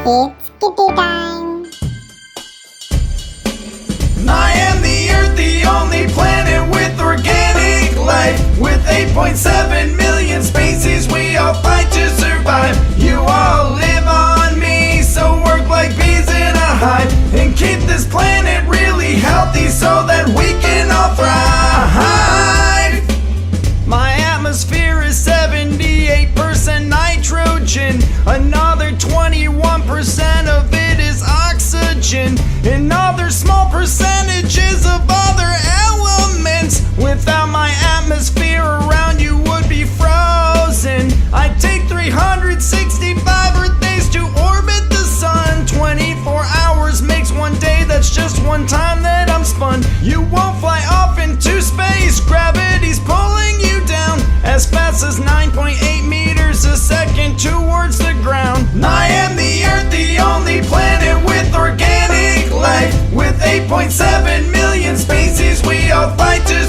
It's Kiddy time! I am the Earth, the only planet with organic life. With 8.7 million species, we all fight to survive. You all live on me, so work like bees in a hive. And keep this planet really healthy so that we can all thrive. My atmosphere is 78% nitrogen. Another 21% of it is oxygen. And other small percentages of other elements. Without my atmosphere around, you would be frozen. I take 365 Earth days to orbit the sun. 24 hours makes one day, that's just one time that I'm spun. You won't fly off into space, gravity's pulling you down as fast as 9.8 meters a second towards the ground. I am the Earth, the only planet with organic life. With 8.7 million species, we all fight to